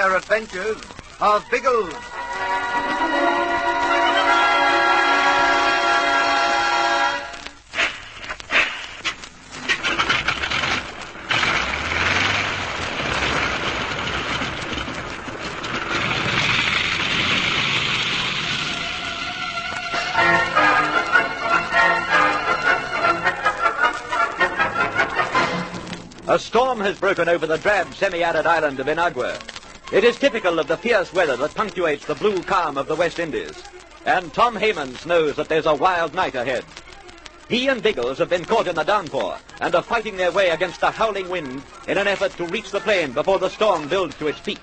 Air Adventures of Biggles. A storm has broken over the drab, semi-arid island of Inagua. It is typical of the fierce weather that punctuates the blue calm of the West Indies. And Tom Hammonds knows that there's a wild night ahead. He and Biggles have been caught in the downpour and are fighting their way against the howling wind in an effort to reach the plain before the storm builds to its peak.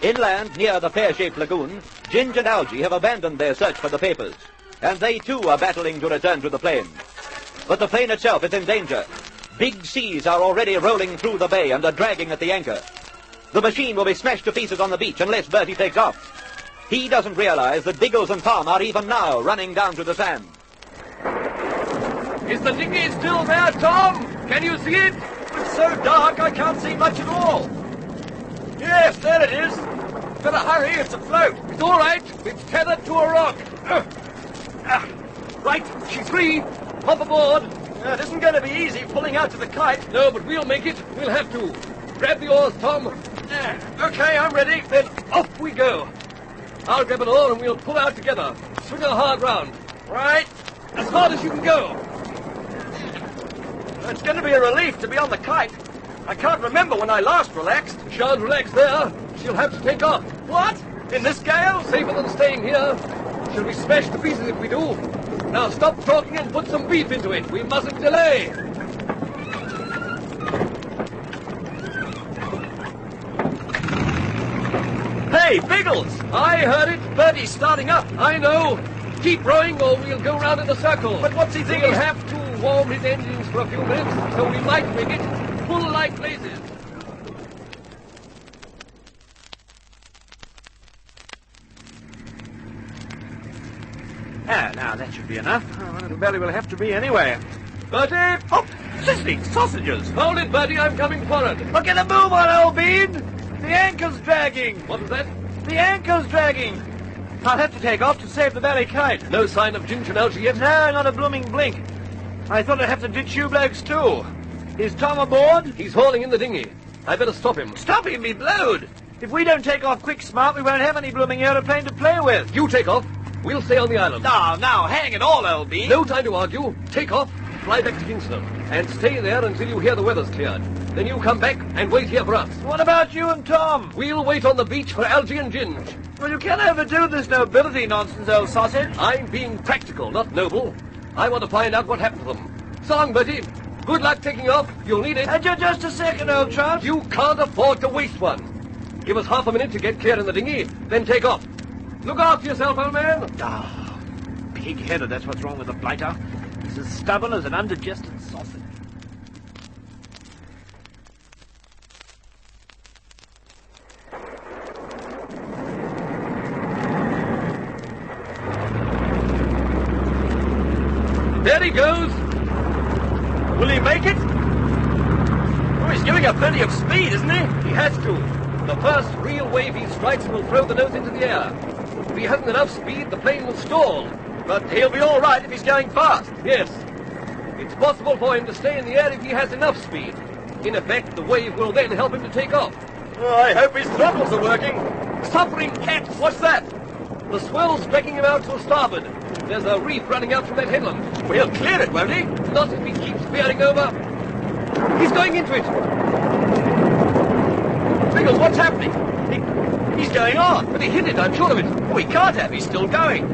Inland, near the pear-shaped lagoon, Ginge and Algy have abandoned their search for the papers, and they too are battling to return to the plain. But the plain itself is in danger. Big seas are already rolling through the bay and are dragging at the anchor. The machine will be smashed to pieces on the beach unless Bertie takes off. He doesn't realize that Biggles and Tom are even now running down to the sand. Is the dinghy still there, Tom? Can you see it? It's so dark I can't see much at all. Yes, there it is. Better hurry, it's afloat. It's all right. It's tethered to a rock. Right, she's free. Hop aboard. It isn't going to be easy pulling out to the kite. No, but we'll make it. We'll have to. Grab the oars, Tom. Okay, I'm ready. Then off we go. I'll grab an oar and we'll pull out together. Swing her hard round. Right. As hard as you can go. It's going to be a relief to be on the kite. I can't remember when I last relaxed. Shan't relax there. She'll have to take off. What? In this gale? Safer than staying here. She'll be smashed to pieces if we do. Now stop talking and put some beef into it. We mustn't delay. Hey, Biggles! I heard it. Bertie's starting up. I know. Keep rowing or we'll go round in a circle. But what's he thinking? He'll have to warm his engines for a few minutes, so we might make it full like blazes. Now that should be enough. The belly will have to be anyway. Bertie! Oh, sizzling sausages! Hold it, Bertie. I'm coming forward. Look at the move on, old bean! The anchor's dragging! What was that? The anchor's dragging! I'll have to take off to save the belly kite. No sign of Ginge and Algy yet? No, not a blooming blink. I thought I'd have to ditch you blokes too. Is Tom aboard? He's hauling in the dinghy. I better stop him. Stop him, be blowed! If we don't take off quick smart, we won't have any blooming aeroplane to play with. You take off. We'll stay on the island. Now, hang it all, old bean. No time to argue. Take off, fly back to Kingston, and stay there until you hear the weather's cleared. Then you come back and wait here for us. What about you and Tom? We'll wait on the beach for Algy and Ginge. Well, you can't overdo this nobility nonsense, old sausage. I'm being practical, not noble. I want to find out what happened to them. So long, Bertie. Good luck taking off. You'll need it. Just a second, old trot. You can't afford to waste one. Give us half a minute to get clear in the dinghy, then take off. Look after yourself, old man. Pig-headed, that's what's wrong with the blighter. He's as stubborn as an undigested sausage. There he goes. Will he make it? Oh, he's giving up plenty of speed, isn't he? He has to. The first real wave he strikes will throw the nose into the air. If he hasn't enough speed, the plane will stall. But he'll be all right if he's going fast. Yes. It's possible for him to stay in the air if he has enough speed. In effect, the wave will then help him to take off. Oh, I hope his throttles are working. Suffering cat! What's that? The swell's striking him out to starboard. There's a reef running out from that headland. Well, he'll clear it, won't he? Not if he keeps veering over. He's going into it. Biggles, what's happening? He's going on. But he hit it, I'm sure of it. Oh, he can't have. He's still going.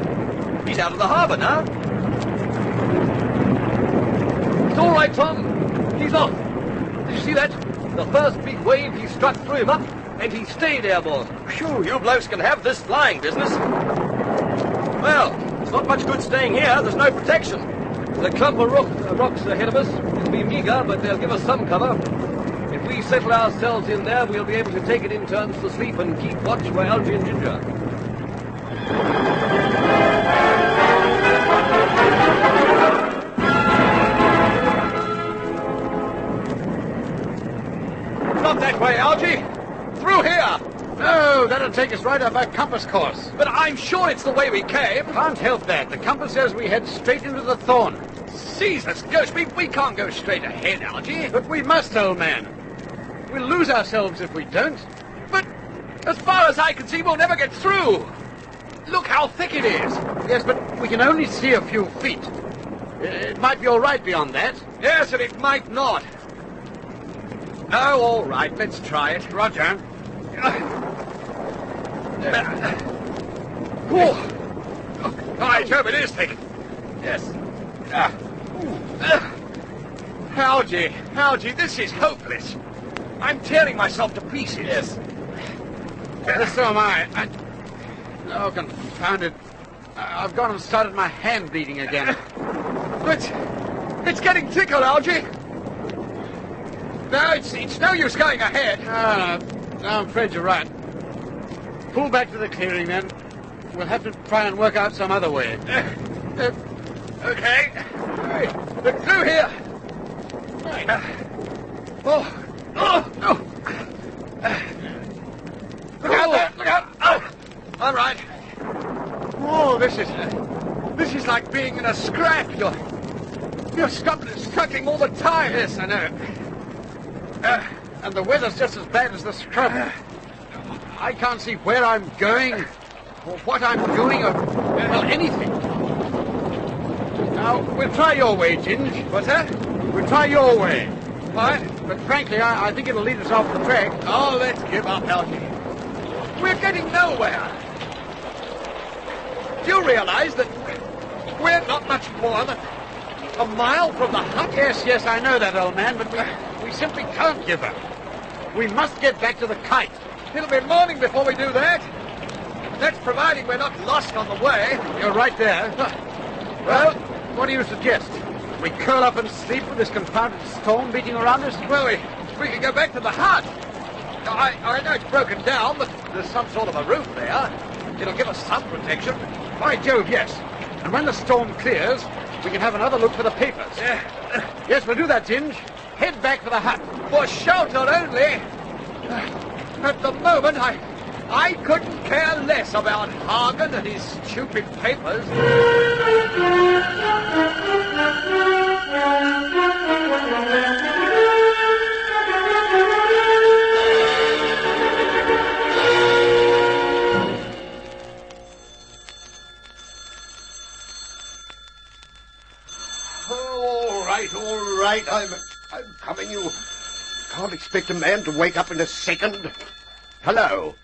He's out of the harbour now. It's all right, Tom. He's off. Did you see that? The first big wave, he struck through him up, and he stayed airborne. Phew, you blokes can have this flying business. Well, it's not much good staying here. There's no protection. The clump of rocks ahead of us will be meagre, but they'll give us some cover. If we settle ourselves in there, we'll be able to take it in turns to sleep and keep watch for Algy and Ginger. Not that way, Algy. Through here. No, take us right off our compass course. But I'm sure it's the way we came. Can't help that. The compass says we head straight into the thorn. Jesus, Ghost, we can't go straight ahead, Algy. But we must, old man. We'll lose ourselves if we don't. But as far as I can see, we'll never get through. Look how thick it is. Yes, but we can only see a few feet. It might be all right beyond that. Yes, and it might not. Oh, all right, let's try it. Roger. By Jove, it is thick. Yes. Algy, this is hopeless. I'm tearing myself to pieces. Yes. So am I. Oh, confound it. I've gone and started my hand bleeding again. It's getting thicker, Algy. No, it's no use going ahead. No, I'm afraid you're right. Pull back to the clearing, then. We'll have to try and work out some other way. Okay. Look through here. Oh. Look out there. Look out. Oh. All right. Oh, this is like being in a scrap. You're struggling all the time. Yes, I know. And the weather's just as bad as the scrub. I can't see where I'm going, or what I'm doing, or, well, anything. Now, we'll try your way, Ginge. What's that? We'll try your way. What? But frankly, I think it'll lead us off the track. Oh, let's give up, Algy. We're getting nowhere. Do you realize that we're not much more than a mile from the hut? Yes, I know that, old man, but we simply can't give up. We must get back to the kite. It'll be morning before we do that. That's providing we're not lost on the way. You're right there. Well, what do you suggest? We curl up and sleep with this confounded storm beating around us? Well, we can go back to the hut. I know it's broken down, but there's some sort of a roof there. It'll give us some protection. By Jove, yes. And when the storm clears, we can have another look for the papers. Yeah. Yes, we'll do that, Ginge. Head back for the hut. For shelter only. At the moment, I couldn't care less about Hagen and his stupid papers. All right, I'm coming. You can't expect a man to wake up in a second. Hello.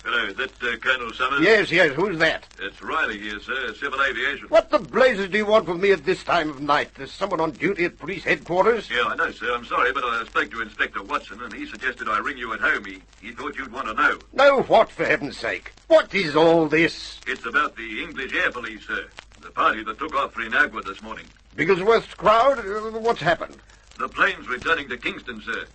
Hello, is that Colonel Summers? Yes, who's that? It's Riley here, sir, Civil Aviation. What the blazes do you want with me at this time of night? There's someone on duty at police headquarters? Yeah, I know, sir. I'm sorry, but I spoke to Inspector Watson, and he suggested I ring you at home. He thought you'd want to know. Know what, for heaven's sake? What is all this? It's about the English Air Police, sir. The party that took off for Inagua this morning. Bigglesworth's crowd? What's happened? The plane's returning to Kingston, sir.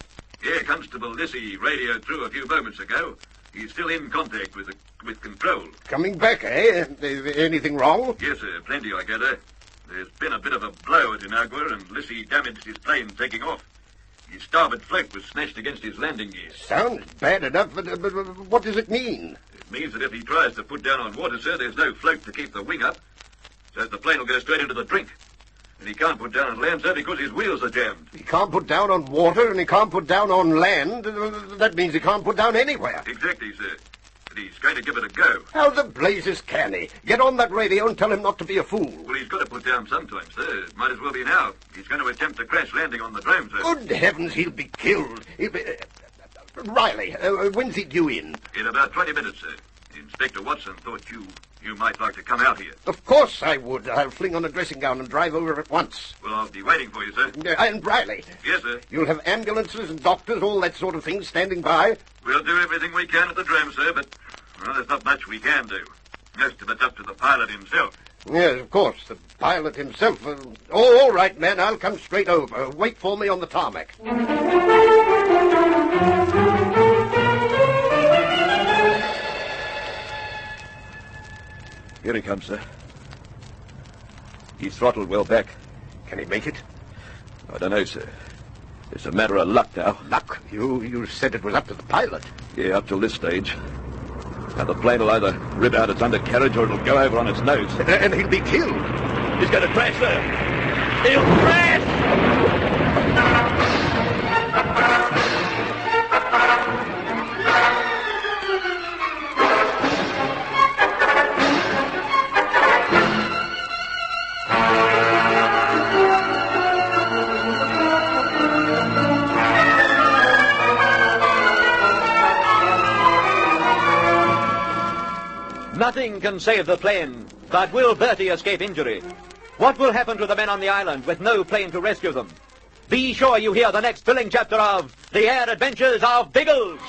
Air Constable Lissy radioed through a few moments ago. He's still in contact with control. Coming back, eh? Anything wrong? Yes, sir. Plenty, I gather. There's been a bit of a blow at Inagua, and Lissy damaged his plane taking off. His starboard float was smashed against his landing gear. Sounds bad enough, but what does it mean? It means that if he tries to put down on water, sir, there's no float to keep the wing up. So the plane will go straight into the drink. And he can't put down on land, sir, because his wheels are jammed. He can't put down on water, and he can't put down on land. That means he can't put down anywhere. Exactly, sir. But he's going to give it a go. How the blazes can he? Get on that radio and tell him not to be a fool. Well, he's got to put down sometime, sir. Might as well be now. He's going to attempt a crash landing on the drone, sir. Good heavens, he'll be killed. Riley, when's he due in? In about 20 minutes, sir. Inspector Watson thought you might like to come out here. Of course I would. I'll fling on a dressing gown and drive over at once. Well, I'll be waiting for you, sir. And Riley. Yes, sir. You'll have ambulances and doctors, all that sort of thing, standing by. We'll do everything we can at the drone, sir, but, well, there's not much we can do. Most of it's up to the pilot himself. Yes, of course, the pilot himself. All right, man, I'll come straight over. Wait for me on the tarmac. Here he comes, sir. He's throttled well back. Can he make it? I don't know, sir. It's a matter of luck now. Luck? You said it was up to the pilot. Yeah, up till this stage. Now, the plane will either rip out its undercarriage or it'll go over on its nose. And he'll be killed. He's going to crash there. He'll crash! Nothing can save the plane, but will Bertie escape injury? What will happen to the men on the island with no plane to rescue them? Be sure you hear the next thrilling chapter of The Air Adventures of Biggles.